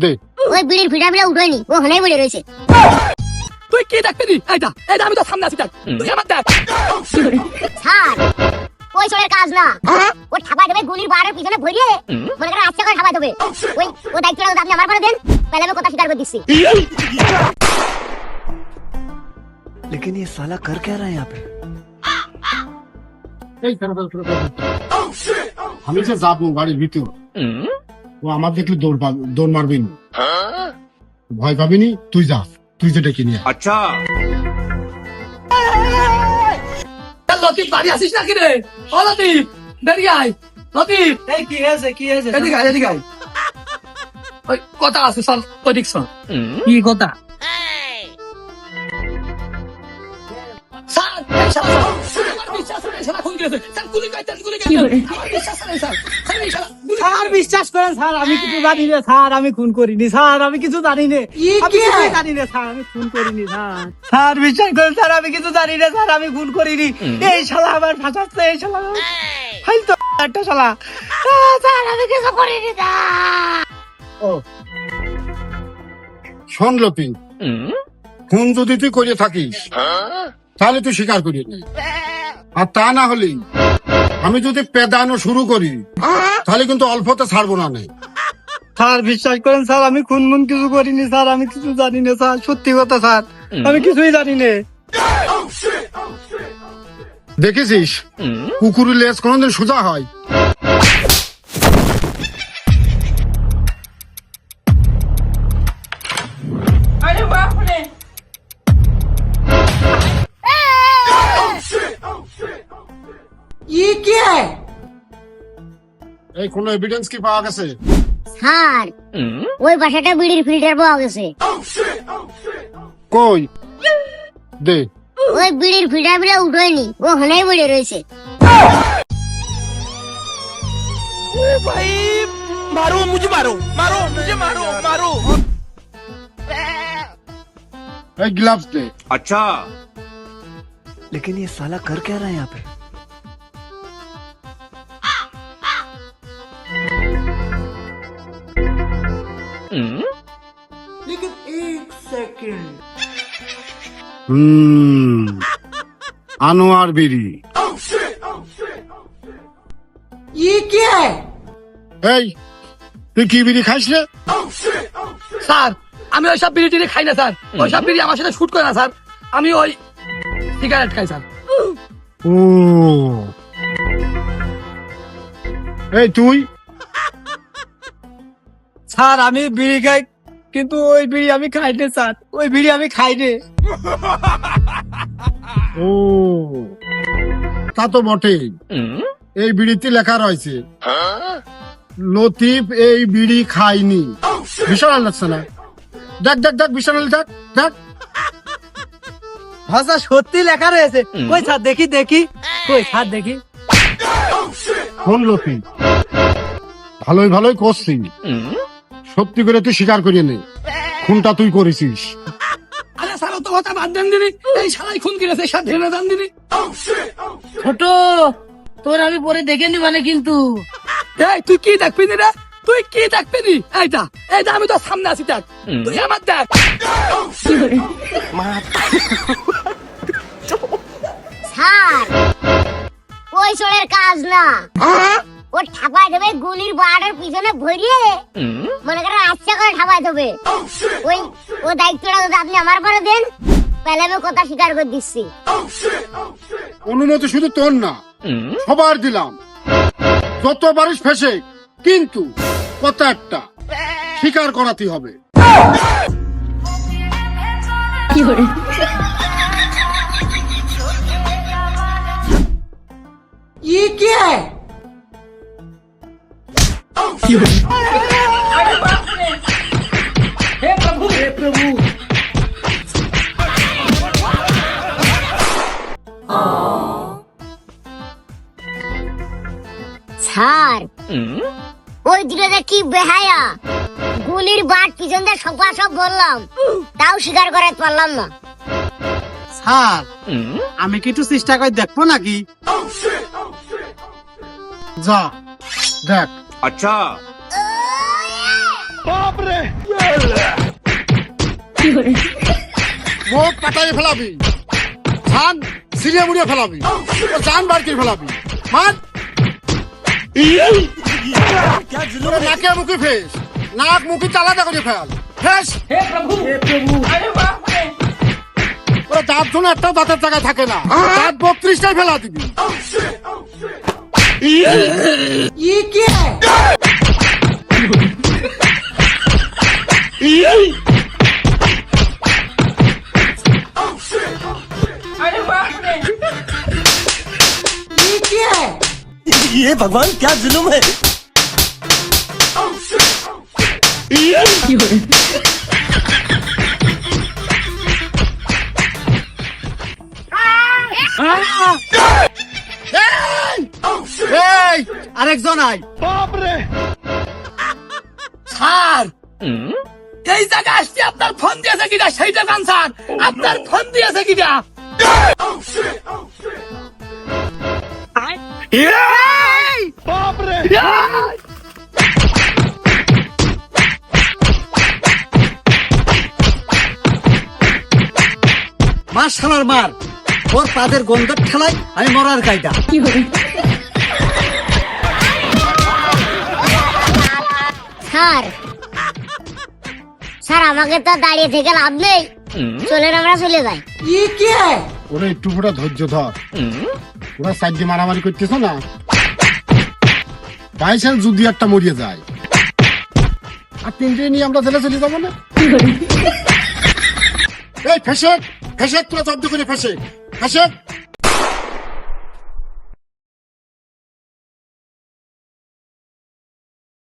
দে। ওই বিড়ির ফিটা বিড়া উঠোয়নি, ও হলেই বলে রয়েছে। তুই কি দেখবি নি? এইটা আমি তো সামনে আছি, দেখ তুই আমার দেখ। স্যার, ওই চোরের কাজ না। ও ঠাপাই দেবে গুলির বাড়ের পিছনে ভরিয়ে, মনে করেন আচ্ছা করে ঠাপাই দেবে। ওই ও দায়িত্বটা যদি আপনি আমার করে দেন, তাহলে আমি কথা স্বীকার করে দিচ্ছি। लेकिन ये साला कर क्या रहा है यहाँ पे? এই আমি যে যাবো বাড়ির ভিতর, ও আমার দেখলে দৌড় মারবি না, ভয় পাবিনি। তুই যা, তুই যেটা কিনে আয়। अच्छा লতিফ বাড়ি আসিস নাকি রে? ও লতিফ, বেরিয়ে আয়। লতিফ, এই কি হয়েছে এদিকে আয়, এদিকে আয়। ওই কথা আছে, চল ওদিক চল। কি কথা? স্যার, এই শালা, আমার বিশ্বাস নেই, শালা খুন করেছে। স্যার, গুলি করে দেন, গুলি করে দেন। আমার বিশ্বাস নেই, স্যার। স্যার, এই শালা গুলি করে দেন। স্যার বিশ্বাস করেন স্যার, আমি কিছু জানি না স্যার, আমি খুন করিনি স্যার, আমি কিছু জানি না, আমি কিছুই জানি না স্যার, আমি খুন করিনি স্যার। স্যার বিশ্বাস করেন স্যার, আমি কিছু জানি না স্যার, আমি খুন করিনি। এই শালা আমার ফাঁসাচ্ছে, এই শালা হাই তো একটা শালা। স্যার আমি কিছু করিনি স্যার। ও শোন লতিফ, খুন যদি তুই করে থাকিস তাহলে তুই স্বীকার করিয়ে নে, আর তা না হলে আমি যদি পেদানো শুরু করি তাহলে কিন্তু অল্পতে ছাড়বো না। নেই স্যার বিশ্বাস করেন স্যার, আমি খুন মুন কিছু করিনি স্যার, আমি কিছু জানি না স্যার, সত্যি কথা স্যার, আমি কিছুই জানি না। দেখেছিস কুকুরের লেজ কোনোদিন সোজা হয়? এই কোনো এভিডেন্স কি পাওয়া গেছে? স্যার, ওই বাসাটা বিড়ির ফিল্টার পাওয়া গেছে। কই দে। ওই বিড়ির ফিটা বিড়া উঠোয়নি, ও হলেই বলে রয়েছে। भाई मारो मुझे, मारो मारो मुझे, मारो मारो। এই গ্লাভস দে। अच्छा लेकिन ये साला कर क्या रहा है यहाँ पे? लेकिन एक सेकंड আনোয়ার বিড়ি। ये क्या है? এই তুই কি বিড়ি খাইস রে? স্যার, আমি ওইসব বিড়ি টিড়ি খাই না স্যার, ওইসব বিড়ি আমার সাথে শুট করে না স্যার, আমি ওই সিগারেট খাই স্যার। ও এই তুই? স্যার আমি বিড়ি খাই, কিন্তু ওই বিড়ি আমি খাই না স্যার, ওই বিড়ি আমি খাই না। ও তা তো বটেই, এই বিড়িতে লেখা রয়েছে লতিফ এই বিড়ি খায়নি। বিশাল লাগছে না? দেখ দেখ দেখ, বিশাল দেখ দেখ। ভাষা সত্যি লেখা রয়েছে, কই স্যার দেখি দেখি, কই স্যার দেখি। শোন লতিফ, ভালোই ভালোই করছি, সত্যি করে তুই স্বীকার করিয়ে নে খুনটা তুই করেছিস। আরে স্যার, তো কথা বাদ দেন দিনি, এই শালাই খুন করেছে, স্যার ঢেলে দেন দিনি। ছোট, তোর আমি পরে দেখে নি মানে কিন্তু। এই তুই কি দেখবি নি রে? তুই কি দেখবি নি? এইটা আমি তো সামনে আছি, দেখ তুই আমার দেখ। স্যার, ওই চোরের কাজ না। ও ঠাপাই দেবে গুলির বাড়ের পিছনে ভরিয়ে, মনে করেন আচ্ছা করে ঠাপাই দেবে। ওই ও দায়িত্বটা যদি আপনি আমার করে দেন, তাহলে আমি কথা স্বীকার করে দিচ্ছি। অনুমতি শুধু তোর না, সবার দিলাম, যত পারিস ফেসে, কিন্তু কথা একটা, স্বীকার করাতে হবে। ये क्या है? হে প্রভু, হে প্রভু। স্যার, ওই দিকে কি বেহায়া, গুলির বাট পিছন দিয়ে সবা সব বললাম, তাও স্বীকার করাতে পারলাম না। স্যার আমি কি একটু চেষ্টা করে দেখবো নাকি? যা দেখ। अच्छा বাপ রে। মুখ পাটাই ফেলাবি, ধান সিরিয়া মুড়িয়ে ফেলাবি, ও জান বার করে ফেলাবি। মান তোরা নাকে মুখে ফেস, নাক মুখে আলাদা করে ফেল, ফেস। ওরা দাঁত ধুনে একটা দাঁতের জায়গায় থাকে না, দাঁত 32টাই ফেলা দিবি। ये भगवान क्या जुल्म है। এই আরেকজন আয়। স্যার এই জায়গায় আসতে আপনার ফোন দিয়েছে কিনা সেইটা জান স্যার, আপনার ফোন দিয়েছে কিনা? মার শালার মার, ওর পাদের গন্ধের ঠেলাই আমি মরার কায়দা। স্যার স্যার আমাকে তো দাঁড়িয়ে থেকে লাভ নেই, চলেন আমরা চলে যাই। ওরা একটু পুরো ধৈর্য ধর, ওরা সাইডে মারামারি করতেছ না, বাইচান্স যদি একটা মরিয়ে যায় আর তিনটে নিয়ে আমরা জেলে চলে যাবো না। এই ফেসে ফেসে তোরা জব্দ করে ফেসে ফেসে